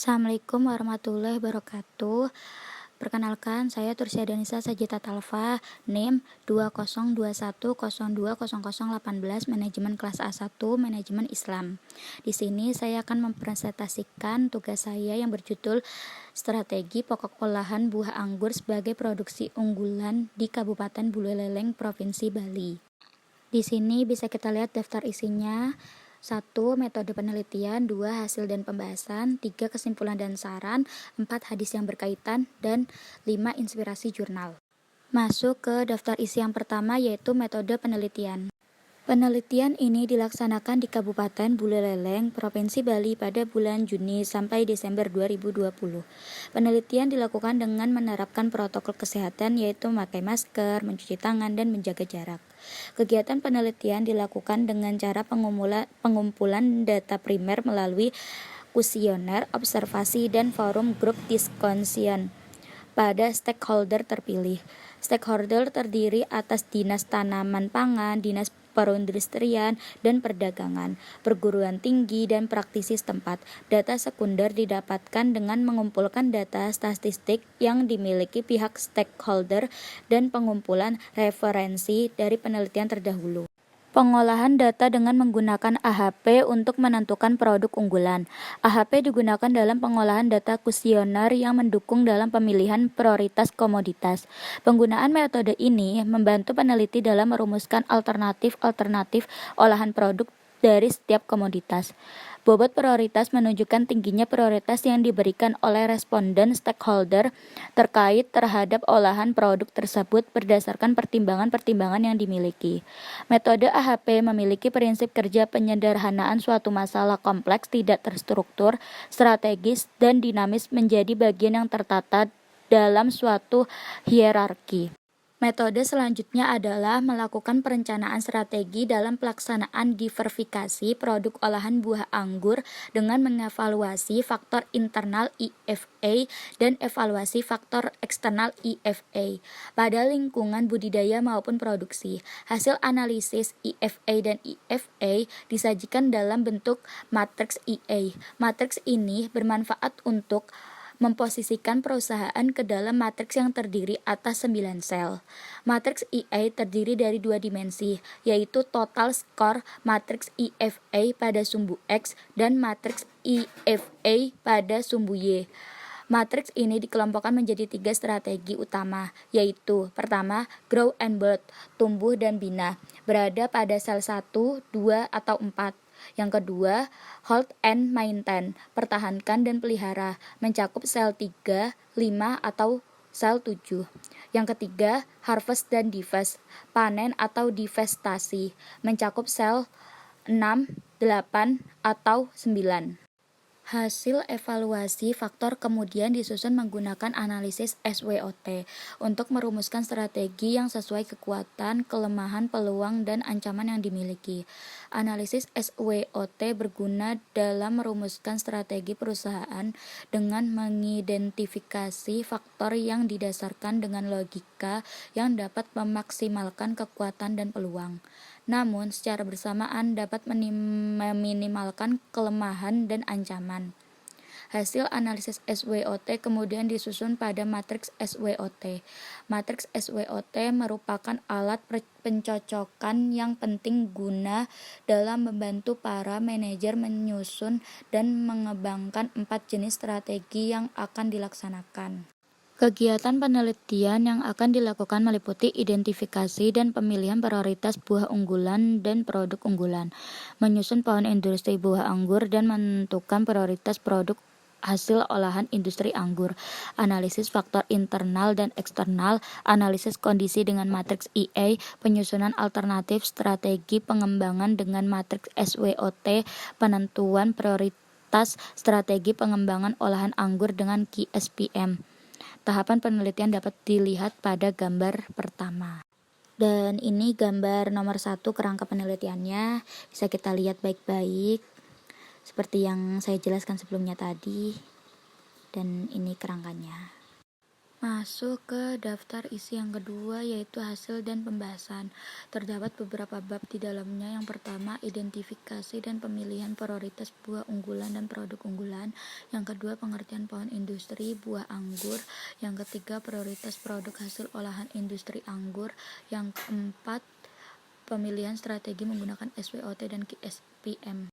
Assalamualaikum warahmatullahi wabarakatuh. Perkenalkan, saya Tursia Danisa Sajita Talfa, NIM 2021020018, Manajemen Kelas A1, Manajemen Islam. Di sini saya akan mempresentasikan tugas saya yang berjudul Strategi Pokok Olahan Buah Anggur sebagai Produksi Unggulan di Kabupaten Buleleng, Provinsi Bali. Di sini bisa kita lihat daftar isinya. 1. Metode penelitian, 2. Hasil dan pembahasan, 3. Kesimpulan dan saran, 4. Hadis yang berkaitan, dan 5. Inspirasi jurnal. Masuk ke daftar isi yang pertama, yaitu metode penelitian. Penelitian ini dilaksanakan di Kabupaten Buleleng, Provinsi Bali pada bulan Juni sampai Desember 2020. Penelitian dilakukan dengan menerapkan protokol kesehatan, yaitu memakai masker, mencuci tangan, dan menjaga jarak. Kegiatan penelitian dilakukan dengan cara pengumpulan data primer melalui kuesioner, observasi, dan forum grup discussion pada stakeholder terpilih. Stakeholder terdiri atas Dinas Tanaman Pangan, Dinas Perindustrian dan Perdagangan, perguruan tinggi, dan praktisi setempat. Data sekunder didapatkan dengan mengumpulkan data statistik yang dimiliki pihak stakeholder dan pengumpulan referensi dari penelitian terdahulu. Pengolahan data dengan menggunakan AHP untuk menentukan produk unggulan. AHP digunakan dalam pengolahan data kuesioner yang mendukung dalam pemilihan prioritas komoditas. Penggunaan metode ini membantu peneliti dalam merumuskan alternatif olahan produk dari setiap komoditas. Bobot prioritas menunjukkan tingginya prioritas yang diberikan oleh responden stakeholder terkait terhadap olahan produk tersebut berdasarkan pertimbangan-pertimbangan yang dimiliki. Metode AHP memiliki prinsip kerja penyederhanaan suatu masalah kompleks tidak terstruktur, strategis, dan dinamis menjadi bagian yang tertata dalam suatu hierarki. Metode selanjutnya adalah melakukan perencanaan strategi dalam pelaksanaan diversifikasi produk olahan buah anggur dengan mengevaluasi faktor internal IFA dan evaluasi faktor eksternal IFA pada lingkungan budidaya maupun produksi. Hasil analisis IFA dan IFA disajikan dalam bentuk matriks IA. Matriks ini bermanfaat untuk memposisikan perusahaan ke dalam matriks yang terdiri atas 9 sel. Matriks IA terdiri dari 2 dimensi, yaitu total skor matriks IFA pada sumbu X dan matriks IFA pada sumbu Y. Matriks ini dikelompokkan menjadi 3 strategi utama, yaitu pertama, grow and build, tumbuh dan bina, berada pada sel 1, 2, atau 4. Yang kedua, hold and maintain, pertahankan dan pelihara, mencakup sel 3, 5, atau sel 7. Yang ketiga, harvest dan divest, panen atau divestasi, mencakup sel 6, 8, atau 9. Hasil evaluasi faktor kemudian disusun menggunakan analisis SWOT untuk merumuskan strategi yang sesuai kekuatan, kelemahan, peluang, dan ancaman yang dimiliki. Analisis SWOT berguna dalam merumuskan strategi perusahaan dengan mengidentifikasi faktor yang didasarkan dengan logika yang dapat memaksimalkan kekuatan dan peluang. Namun, secara bersamaan dapat meminimalkan kelemahan dan ancaman. Hasil analisis SWOT kemudian disusun pada matriks SWOT. Matriks SWOT merupakan alat pencocokan yang penting guna dalam membantu para manajer menyusun dan mengembangkan 4 jenis strategi yang akan dilaksanakan. Kegiatan penelitian yang akan dilakukan meliputi identifikasi dan pemilihan prioritas buah unggulan dan produk unggulan, menyusun pohon industri buah anggur dan menentukan prioritas produk hasil olahan industri anggur, analisis faktor internal dan eksternal, analisis kondisi dengan matriks IA, penyusunan alternatif strategi pengembangan dengan matriks SWOT, penentuan prioritas strategi pengembangan olahan anggur dengan QSPM. Tahapan penelitian dapat dilihat pada gambar pertama. Dan ini gambar nomor 1 kerangka penelitiannya. Bisa kita lihat baik-baik seperti yang saya jelaskan sebelumnya tadi. Dan ini kerangkanya. Masuk ke daftar isi yang kedua, yaitu hasil dan pembahasan. Terdapat beberapa bab di dalamnya. Yang pertama, identifikasi dan pemilihan prioritas buah unggulan dan produk unggulan. Yang kedua, pengertian pohon industri buah anggur. Yang ketiga, prioritas produk hasil olahan industri anggur. Yang keempat, pemilihan strategi menggunakan SWOT dan KSPM.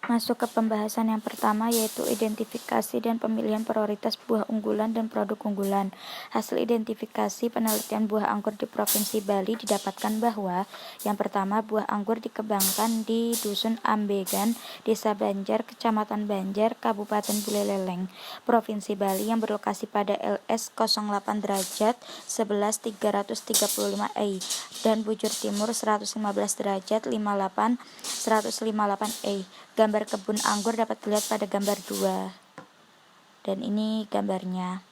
Masuk ke pembahasan yang pertama, yaitu identifikasi dan pemilihan prioritas buah unggulan dan produk unggulan. Hasil identifikasi penelitian buah anggur di Provinsi Bali didapatkan bahwa yang pertama, buah anggur dikembangkan di Dusun Ambegan, Desa Banjar, Kecamatan Banjar, Kabupaten Buleleng, Provinsi Bali yang berlokasi pada LS 08 derajat 11 335 I dan bujur timur 115 derajat 58 158 I. Gambar kebun anggur dapat dilihat pada gambar 2. Dan ini gambarnya.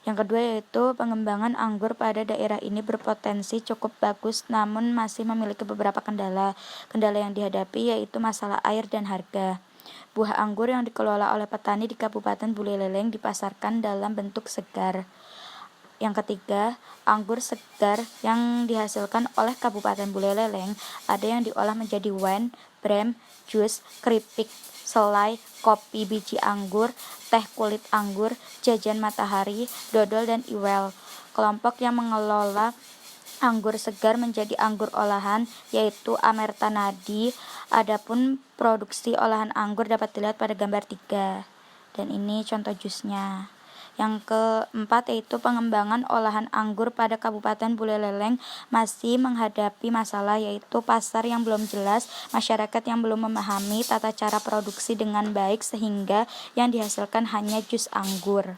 Yang kedua yaitu pengembangan anggur pada daerah ini berpotensi cukup bagus namun masih memiliki beberapa kendala. Kendala yang dihadapi yaitu masalah air dan harga. Buah anggur yang dikelola oleh petani di Kabupaten Buleleng dipasarkan dalam bentuk segar. Yang ketiga, anggur segar yang dihasilkan oleh Kabupaten Buleleng ada yang diolah menjadi wine, brem, jus, keripik, selai, kopi biji anggur, teh kulit anggur, jajan matahari, dodol, dan iwel. Kelompok yang mengelola anggur segar menjadi anggur olahan yaitu Amerta Nadi. Adapun produksi olahan anggur dapat dilihat pada gambar 3. Dan ini contoh jusnya. Yang keempat yaitu pengembangan olahan anggur pada Kabupaten Buleleng masih menghadapi masalah yaitu pasar yang belum jelas, masyarakat yang belum memahami tata cara produksi dengan baik sehingga yang dihasilkan hanya jus anggur.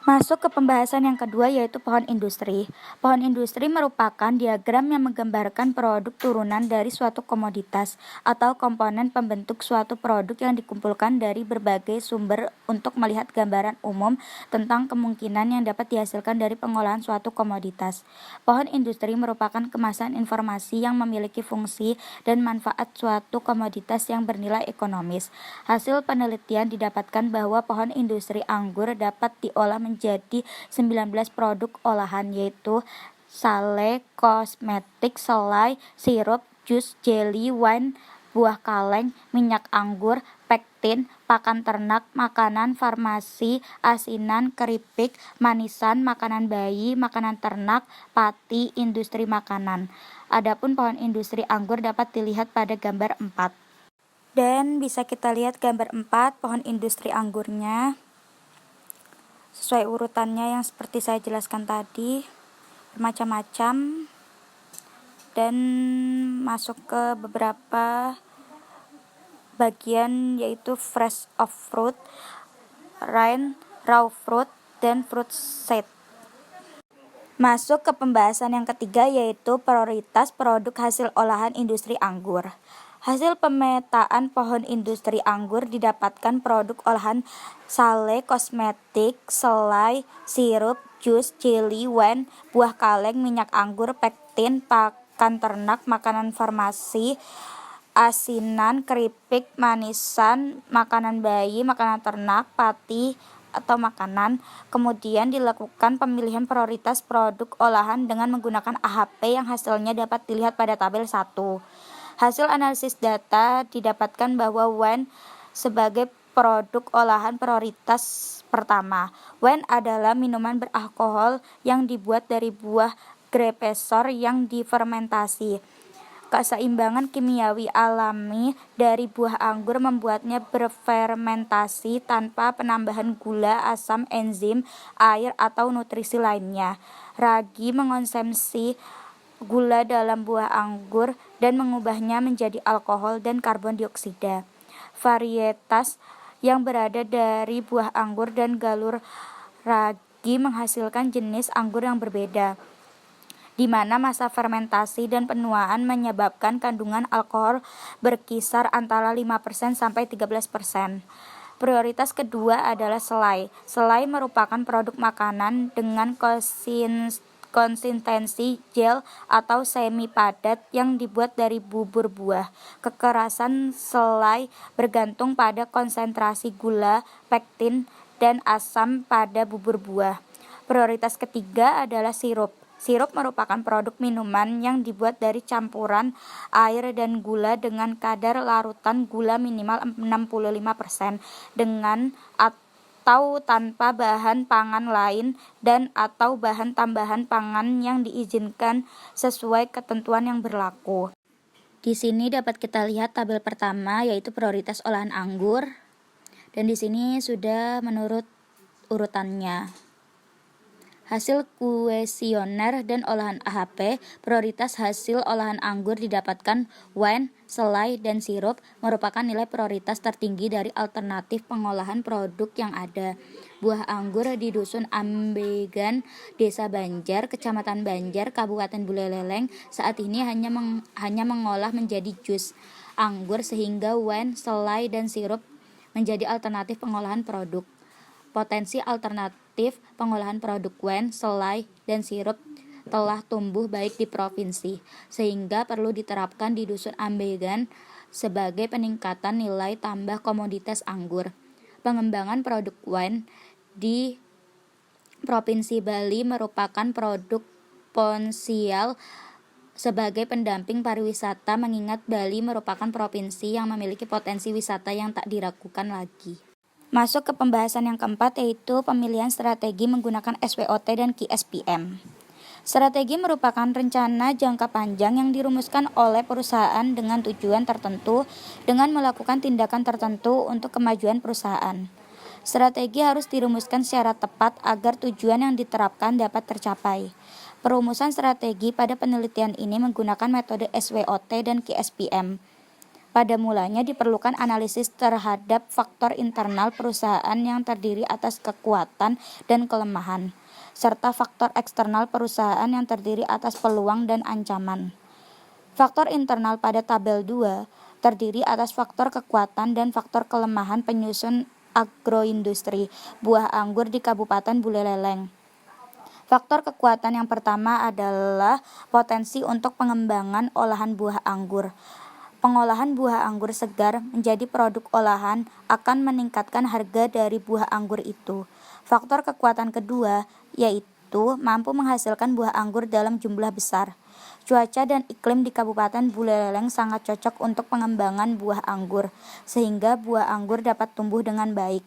Masuk ke pembahasan yang kedua yaitu pohon industri. Pohon industri merupakan diagram yang menggambarkan produk turunan dari suatu komoditas atau komponen pembentuk suatu produk yang dikumpulkan dari berbagai sumber untuk melihat gambaran umum tentang kemungkinan yang dapat dihasilkan dari pengolahan suatu komoditas. Pohon industri merupakan kemasan informasi yang memiliki fungsi dan manfaat suatu komoditas yang bernilai ekonomis. Hasil penelitian didapatkan bahwa pohon industri anggur dapat diolah menjadi 19 produk olahan yaitu sale, kosmetik, selai, sirup, jus, jelly, wine, buah kaleng, minyak anggur, pektin, pakan ternak, makanan farmasi, asinan, keripik, manisan, makanan bayi, makanan ternak, pati, industri makanan. Adapun pohon industri anggur dapat dilihat pada gambar 4. Dan bisa kita lihat gambar 4 pohon industri anggurnya sesuai urutannya yang seperti saya jelaskan tadi, bermacam-macam dan masuk ke beberapa bagian yaitu fresh of fruit, rind, raw fruit, dan fruit set. Masuk ke pembahasan yang ketiga yaitu prioritas produk hasil olahan industri anggur. Hasil pemetaan pohon industri anggur didapatkan produk olahan sale, kosmetik, selai, sirup, jus, jelly, wine, buah kaleng, minyak anggur, pektin, pakan ternak, makanan farmasi, asinan, keripik, manisan, makanan bayi, makanan ternak, pati, atau makanan. Kemudian dilakukan pemilihan prioritas produk olahan dengan menggunakan AHP yang hasilnya dapat dilihat pada tabel 1. Hasil analisis data didapatkan bahwa wine sebagai produk olahan prioritas pertama. Wine adalah minuman beralkohol yang dibuat dari buah grapesor yang difermentasi. Keseimbangan kimiawi alami dari buah anggur membuatnya berfermentasi tanpa penambahan gula, asam, enzim, air, atau nutrisi lainnya. Ragi mengonsumsi gula dalam buah anggur dan mengubahnya menjadi alkohol dan karbon dioksida. Varietas yang berada dari buah anggur dan galur ragi menghasilkan jenis anggur yang berbeda, di mana masa fermentasi dan penuaan menyebabkan kandungan alkohol berkisar antara 5% sampai 13%. Prioritas kedua adalah selai. Selai merupakan produk makanan dengan konsistensi gel atau semi padat yang dibuat dari bubur buah. Kekerasan selai bergantung pada konsentrasi gula, pektin, dan asam pada bubur buah. Prioritas ketiga adalah sirup. Sirup merupakan produk minuman yang dibuat dari campuran air dan gula dengan kadar larutan gula minimal 65% dengan atau tanpa bahan pangan lain dan atau bahan tambahan pangan yang diizinkan sesuai ketentuan yang berlaku. Di sini dapat kita lihat tabel pertama yaitu prioritas olahan anggur, dan di sini sudah menurut urutannya. Hasil kuesioner dan olahan AHP, prioritas hasil olahan anggur didapatkan wine, selai, dan sirup merupakan nilai prioritas tertinggi dari alternatif pengolahan produk yang ada. Buah anggur di Dusun Ambegan, Desa Banjar, Kecamatan Banjar, Kabupaten Buleleng saat ini hanya mengolah menjadi jus anggur sehingga wine, selai, dan sirup menjadi alternatif pengolahan produk. Potensi alternatif pengolahan produk wine, selai, dan sirup telah tumbuh baik di provinsi, sehingga perlu diterapkan di Dusun Ambegan sebagai peningkatan nilai tambah komoditas anggur. Pengembangan produk wine di Provinsi Bali merupakan produk ponsial sebagai pendamping pariwisata mengingat Bali merupakan provinsi yang memiliki potensi wisata yang tak diragukan lagi. Masuk ke pembahasan yang keempat yaitu pemilihan strategi menggunakan SWOT dan KSPM. Strategi merupakan rencana jangka panjang yang dirumuskan oleh perusahaan dengan tujuan tertentu dengan melakukan tindakan tertentu untuk kemajuan perusahaan. Strategi harus dirumuskan secara tepat agar tujuan yang diterapkan dapat tercapai. Perumusan strategi pada penelitian ini menggunakan metode SWOT dan KSPM. Pada mulanya diperlukan analisis terhadap faktor internal perusahaan yang terdiri atas kekuatan dan kelemahan, serta faktor eksternal perusahaan yang terdiri atas peluang dan ancaman. Faktor internal pada tabel 2 terdiri atas faktor kekuatan dan faktor kelemahan penyusun agroindustri buah anggur di Kabupaten Buleleng. Faktor kekuatan yang pertama adalah potensi untuk pengembangan olahan buah anggur. Pengolahan buah anggur segar menjadi produk olahan akan meningkatkan harga dari buah anggur itu. Faktor kekuatan kedua yaitu mampu menghasilkan buah anggur dalam jumlah besar. Cuaca dan iklim di Kabupaten Buleleng sangat cocok untuk pengembangan buah anggur, sehingga buah anggur dapat tumbuh dengan baik.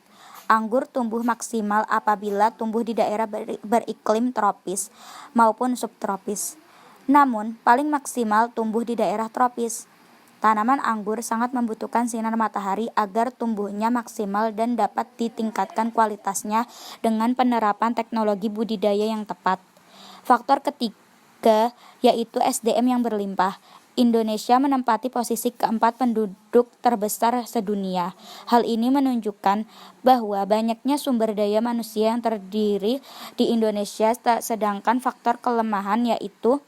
Anggur tumbuh maksimal apabila tumbuh di daerah beriklim tropis maupun subtropis. Namun, paling maksimal tumbuh di daerah tropis. Tanaman anggur sangat membutuhkan sinar matahari agar tumbuhnya maksimal dan dapat ditingkatkan kualitasnya dengan penerapan teknologi budidaya yang tepat. Faktor ketiga yaitu SDM yang berlimpah. Indonesia menempati posisi keempat penduduk terbesar sedunia. Hal ini menunjukkan bahwa banyaknya sumber daya manusia yang terdiri di Indonesia, sedangkan faktor kelemahan yaitu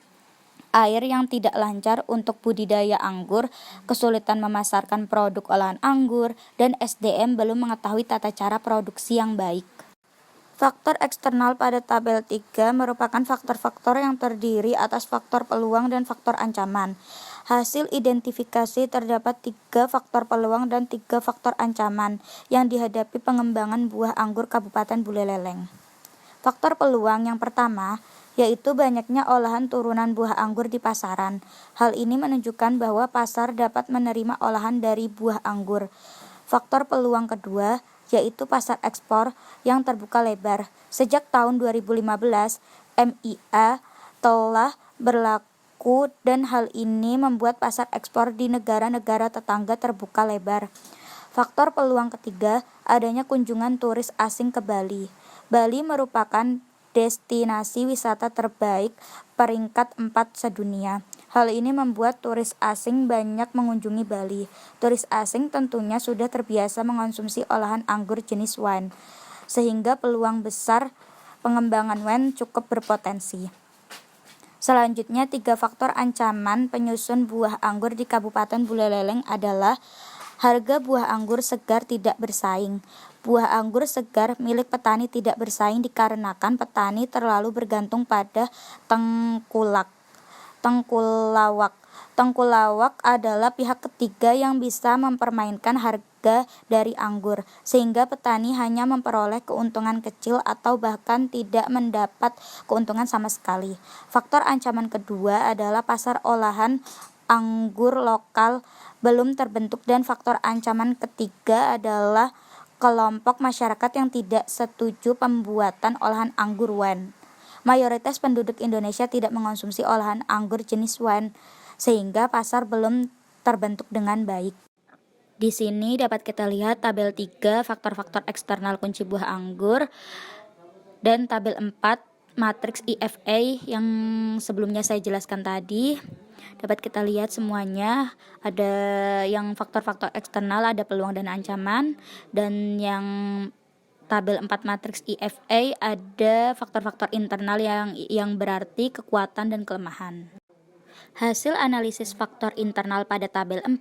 air yang tidak lancar untuk budidaya anggur, kesulitan memasarkan produk olahan anggur, dan SDM belum mengetahui tata cara produksi yang baik. Faktor eksternal pada tabel 3 merupakan faktor-faktor yang terdiri atas faktor peluang dan faktor ancaman. Hasil identifikasi terdapat 3 faktor peluang dan 3 faktor ancaman yang dihadapi pengembangan buah anggur Kabupaten Buleleng. Faktor peluang yang pertama yaitu banyaknya olahan turunan buah anggur di pasaran. Hal ini menunjukkan bahwa pasar dapat menerima olahan dari buah anggur. Faktor peluang kedua yaitu pasar ekspor yang terbuka lebar. Sejak tahun 2015, MIA telah berlaku dan hal ini membuat pasar ekspor di negara-negara tetangga terbuka lebar. Faktor peluang ketiga, adanya kunjungan turis asing ke Bali. Bali merupakan destinasi wisata terbaik peringkat 4 sedunia. Hal ini membuat turis asing banyak mengunjungi Bali. Turis asing tentunya sudah terbiasa mengonsumsi olahan anggur jenis wine, sehingga peluang besar pengembangan wine cukup berpotensi. Selanjutnya, 3 faktor ancaman penyusun buah anggur di Kabupaten Buleleng adalah harga buah anggur segar tidak bersaing. Buah anggur segar milik petani tidak bersaing dikarenakan petani terlalu bergantung pada tengkulak. Tengkulawak adalah pihak ketiga yang bisa mempermainkan harga harga dari anggur, sehingga petani hanya memperoleh keuntungan kecil atau bahkan tidak mendapat keuntungan sama sekali. Faktor ancaman kedua adalah pasar olahan anggur lokal belum terbentuk, dan faktor ancaman ketiga adalah kelompok masyarakat yang tidak setuju pembuatan olahan anggur wine. Mayoritas penduduk Indonesia tidak mengonsumsi olahan anggur jenis wine, sehingga pasar belum terbentuk dengan baik. Di sini dapat kita lihat tabel 3 faktor-faktor eksternal kunci buah anggur dan tabel 4 matriks IFA yang sebelumnya saya jelaskan tadi. Dapat kita lihat semuanya, ada yang faktor-faktor eksternal, ada peluang dan ancaman, dan yang tabel 4 matriks IFA ada faktor-faktor internal yang berarti kekuatan dan kelemahan. Hasil analisis faktor internal pada tabel 4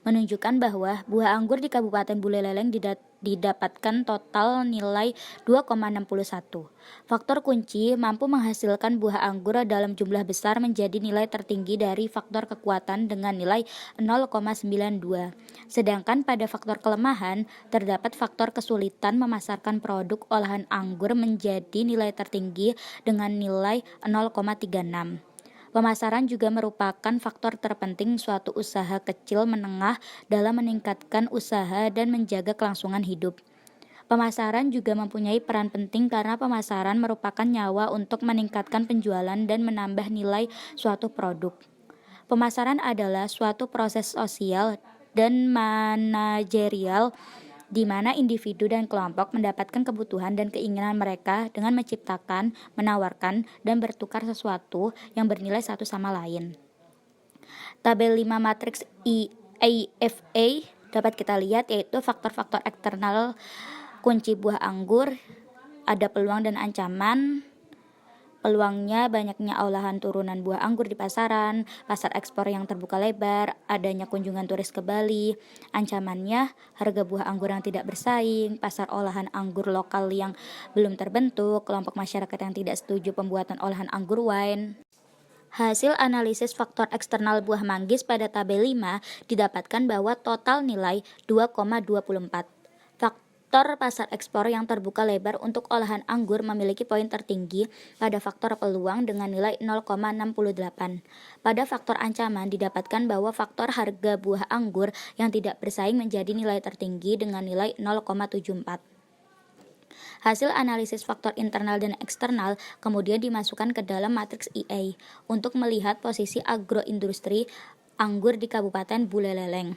menunjukkan bahwa buah anggur di Kabupaten Buleleng didapatkan total nilai 2,61. Faktor kunci mampu menghasilkan buah anggur dalam jumlah besar menjadi nilai tertinggi dari faktor kekuatan dengan nilai 0,92. Sedangkan pada faktor kelemahan terdapat faktor kesulitan memasarkan produk olahan anggur menjadi nilai tertinggi dengan nilai 0,36. Pemasaran juga merupakan faktor terpenting suatu usaha kecil menengah dalam meningkatkan usaha dan menjaga kelangsungan hidup. Pemasaran juga mempunyai peran penting karena pemasaran merupakan nyawa untuk meningkatkan penjualan dan menambah nilai suatu produk. Pemasaran adalah suatu proses sosial dan manajerial di mana individu dan kelompok mendapatkan kebutuhan dan keinginan mereka dengan menciptakan, menawarkan, dan bertukar sesuatu yang bernilai satu sama lain. Tabel 5 matriks IAFA dapat kita lihat yaitu faktor-faktor eksternal kunci buah anggur, ada peluang dan ancaman. Peluangnya banyaknya olahan turunan buah anggur di pasaran, pasar ekspor yang terbuka lebar, adanya kunjungan turis ke Bali. Ancamannya harga buah anggur yang tidak bersaing, pasar olahan anggur lokal yang belum terbentuk, kelompok masyarakat yang tidak setuju pembuatan olahan anggur wine. Hasil analisis faktor eksternal buah manggis pada tabel 5 didapatkan bahwa total nilai 2,24. Faktor pasar ekspor yang terbuka lebar untuk olahan anggur memiliki poin tertinggi pada faktor peluang dengan nilai 0,68. Pada faktor ancaman didapatkan bahwa faktor harga buah anggur yang tidak bersaing menjadi nilai tertinggi dengan nilai 0,74. Hasil analisis faktor internal dan eksternal kemudian dimasukkan ke dalam matriks EA untuk melihat posisi agroindustri anggur di Kabupaten Buleleng.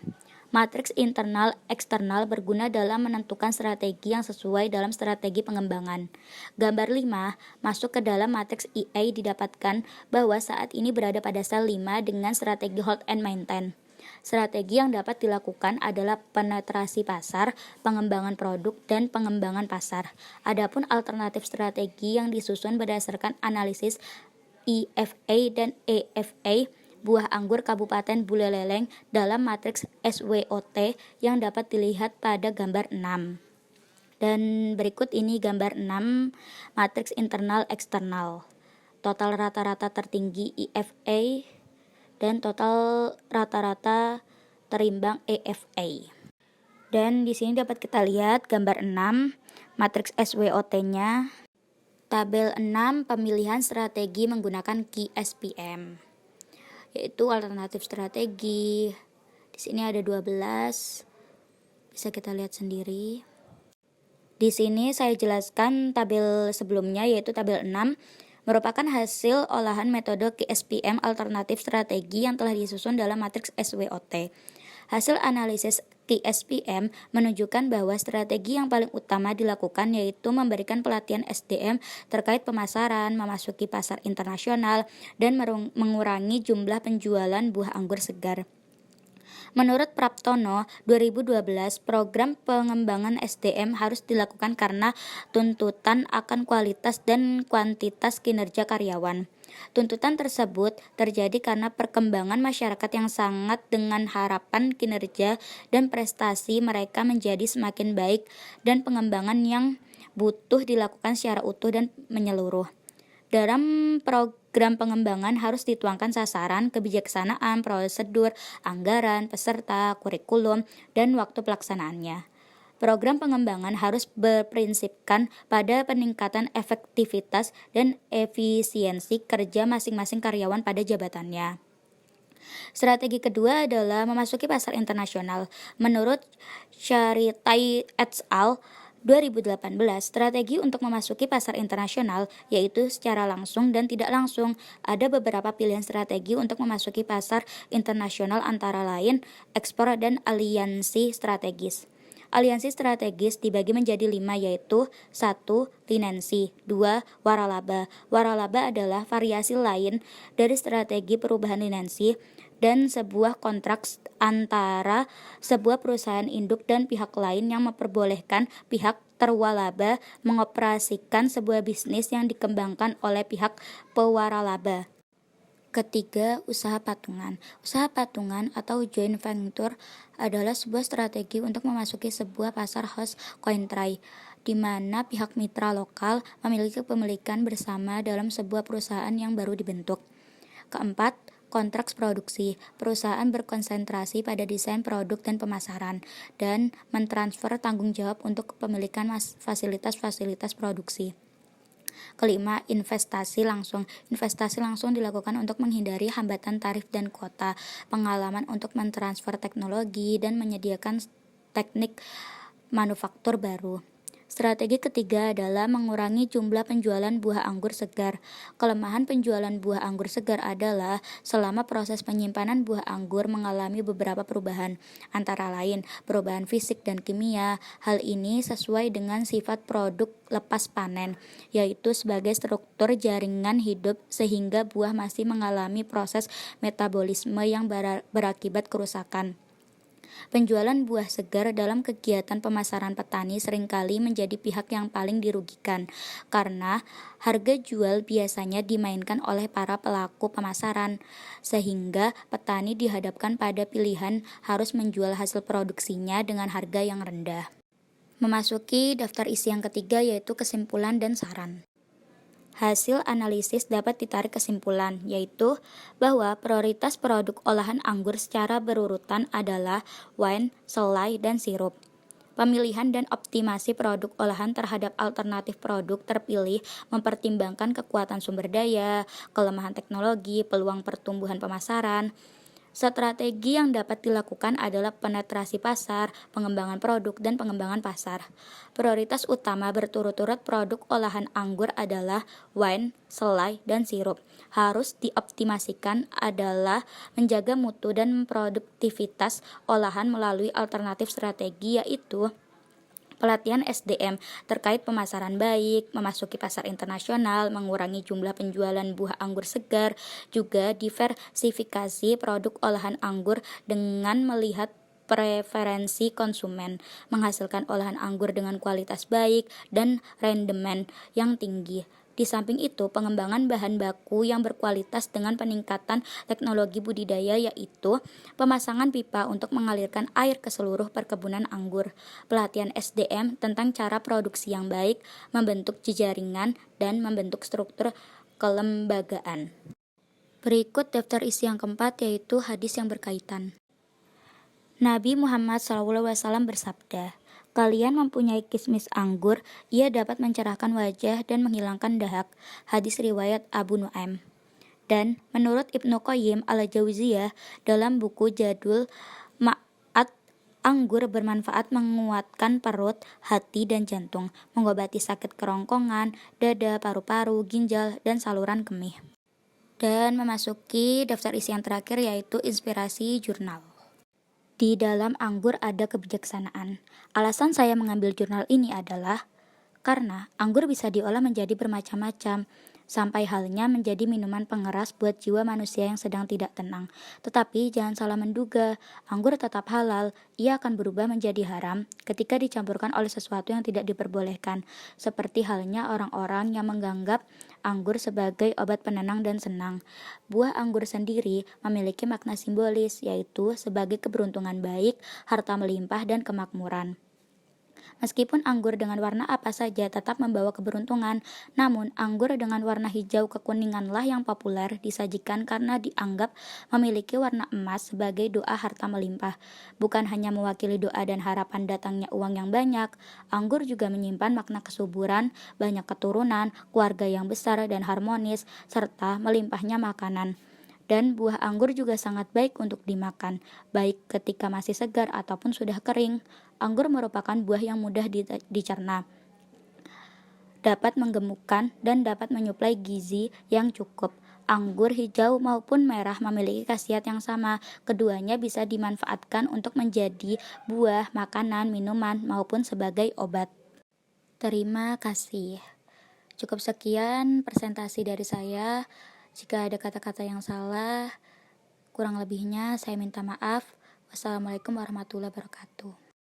Matriks internal eksternal berguna dalam menentukan strategi yang sesuai dalam strategi pengembangan. Gambar 5 masuk ke dalam matriks EA didapatkan bahwa saat ini berada pada sel 5 dengan strategi hold and maintain. Strategi yang dapat dilakukan adalah penetrasi pasar, pengembangan produk, dan pengembangan pasar. Adapun alternatif strategi yang disusun berdasarkan analisis IFA dan EFA buah anggur Kabupaten Buleleng dalam matriks SWOT yang dapat dilihat pada gambar 6. Dan berikut ini gambar 6 matriks internal eksternal. Total rata-rata tertinggi IFA dan total rata-rata terimbang EFA. Dan di sini dapat kita lihat gambar 6 matriks SWOT-nya. Tabel 6 pemilihan strategi menggunakan KSPM, yaitu alternatif strategi. Di sini ada 12. Bisa kita lihat sendiri. Di sini saya jelaskan tabel sebelumnya yaitu tabel 6 merupakan hasil olahan metode KSPM alternatif strategi yang telah disusun dalam matriks SWOT. Hasil analisis KSPM menunjukkan bahwa strategi yang paling utama dilakukan yaitu memberikan pelatihan SDM terkait pemasaran, memasuki pasar internasional, dan mengurangi jumlah penjualan buah anggur segar. Menurut Praptono 2012, program pengembangan SDM harus dilakukan karena tuntutan akan kualitas dan kuantitas kinerja karyawan. Tuntutan tersebut terjadi karena perkembangan masyarakat yang sangat dengan harapan kinerja dan prestasi mereka menjadi semakin baik dan pengembangan yang butuh dilakukan secara utuh dan menyeluruh. Dalam program pengembangan harus dituangkan sasaran, kebijaksanaan, prosedur, anggaran, peserta, kurikulum, dan waktu pelaksanaannya. Program pengembangan harus berprinsipkan pada peningkatan efektivitas dan efisiensi kerja masing-masing karyawan pada jabatannya. Strategi kedua adalah memasuki pasar internasional. Menurut Sharitai et al. 2018, strategi untuk memasuki pasar internasional yaitu secara langsung dan tidak langsung. Ada beberapa pilihan strategi untuk memasuki pasar internasional antara lain ekspor dan aliansi strategis. Aliansi strategis dibagi menjadi 5 yaitu 1. Linensi, 2. Waralaba. Waralaba adalah variasi lain dari strategi perubahan linensi dan sebuah kontrak antara sebuah perusahaan induk dan pihak lain yang memperbolehkan pihak terwalaba mengoperasikan sebuah bisnis yang dikembangkan oleh pihak pewaralaba. Ketiga, usaha patungan. Usaha patungan atau joint venture adalah sebuah strategi untuk memasuki sebuah pasar host country, di mana pihak mitra lokal memiliki kepemilikan bersama dalam sebuah perusahaan yang baru dibentuk. Keempat, kontrak produksi. Perusahaan berkonsentrasi pada desain produk dan pemasaran, dan mentransfer tanggung jawab untuk kepemilikan fasilitas-fasilitas produksi. Kelima, investasi langsung. Investasi langsung dilakukan untuk menghindari hambatan tarif dan kuota, pengalaman untuk mentransfer teknologi, dan menyediakan teknik manufaktur baru. Strategi ketiga adalah mengurangi jumlah penjualan buah anggur segar. Kelemahan penjualan buah anggur segar adalah selama proses penyimpanan buah anggur mengalami beberapa perubahan, antara lain perubahan fisik dan kimia. Hal ini sesuai dengan sifat produk lepas panen, yaitu sebagai struktur jaringan hidup sehingga buah masih mengalami proses metabolisme yang berakibat kerusakan. Penjualan buah segar dalam kegiatan pemasaran petani seringkali menjadi pihak yang paling dirugikan, karena harga jual biasanya dimainkan oleh para pelaku pemasaran, sehingga petani dihadapkan pada pilihan harus menjual hasil produksinya dengan harga yang rendah. Memasuki daftar isi yang ketiga yaitu kesimpulan dan saran. Hasil analisis dapat ditarik kesimpulan, yaitu bahwa prioritas produk olahan anggur secara berurutan adalah wine, selai, dan sirup. Pemilihan dan optimasi produk olahan terhadap alternatif produk terpilih mempertimbangkan kekuatan sumber daya, kelemahan teknologi, peluang pertumbuhan pemasaran. Strategi yang dapat dilakukan adalah penetrasi pasar, pengembangan produk, dan pengembangan pasar. Prioritas utama berturut-turut produk olahan anggur adalah wine, selai, dan sirup. Harus dioptimasikan adalah menjaga mutu dan produktivitas olahan melalui alternatif strategi yaitu pelatihan SDM terkait pemasaran baik, memasuki pasar internasional, mengurangi jumlah penjualan buah anggur segar, juga diversifikasi produk olahan anggur dengan melihat preferensi konsumen, menghasilkan olahan anggur dengan kualitas baik dan rendemen yang tinggi. Di samping itu, pengembangan bahan baku yang berkualitas dengan peningkatan teknologi budidaya yaitu pemasangan pipa untuk mengalirkan air ke seluruh perkebunan anggur, pelatihan SDM tentang cara produksi yang baik, membentuk jejaringan, dan membentuk struktur kelembagaan. Berikut daftar isi yang keempat yaitu hadis yang berkaitan. Nabi Muhammad SAW bersabda, "Kalian mempunyai kismis anggur, ia dapat mencerahkan wajah dan menghilangkan dahak." Hadis riwayat Abu Nuaim. Dan menurut Ibnu Qayyim al-Jauziyah dalam buku Jadul Ma'ad, anggur bermanfaat menguatkan perut, hati, dan jantung, mengobati sakit kerongkongan, dada, paru-paru, ginjal, dan saluran kemih. Dan memasuki daftar isi yang terakhir yaitu inspirasi jurnal. Di dalam anggur ada kebijaksanaan. Alasan saya mengambil jurnal ini adalah karena anggur bisa diolah menjadi bermacam-macam, sampai halnya menjadi minuman pengeras buat jiwa manusia yang sedang tidak tenang. Tetapi jangan salah menduga, anggur tetap halal, ia akan berubah menjadi haram ketika dicampurkan oleh sesuatu yang tidak diperbolehkan, seperti halnya orang-orang yang menganggap anggur sebagai obat penenang dan senang. Buah anggur sendiri memiliki makna simbolis, yaitu sebagai keberuntungan baik, harta melimpah, dan kemakmuran. Meskipun anggur dengan warna apa saja tetap membawa keberuntungan, namun anggur dengan warna hijau kekuninganlah yang populer disajikan karena dianggap memiliki warna emas sebagai doa harta melimpah. Bukan hanya mewakili doa dan harapan datangnya uang yang banyak, anggur juga menyimpan makna kesuburan, banyak keturunan, keluarga yang besar dan harmonis, serta melimpahnya makanan. Dan buah anggur juga sangat baik untuk dimakan, baik ketika masih segar ataupun sudah kering. Anggur merupakan buah yang mudah dicerna, dapat menggemukkan, dan dapat menyuplai gizi yang cukup. Anggur hijau maupun merah memiliki khasiat yang sama. Keduanya bisa dimanfaatkan untuk menjadi buah, makanan, minuman, maupun sebagai obat. Terima kasih. Cukup sekian presentasi dari saya. Jika ada kata-kata yang salah, kurang lebihnya saya minta maaf. Wassalamualaikum warahmatullahi wabarakatuh.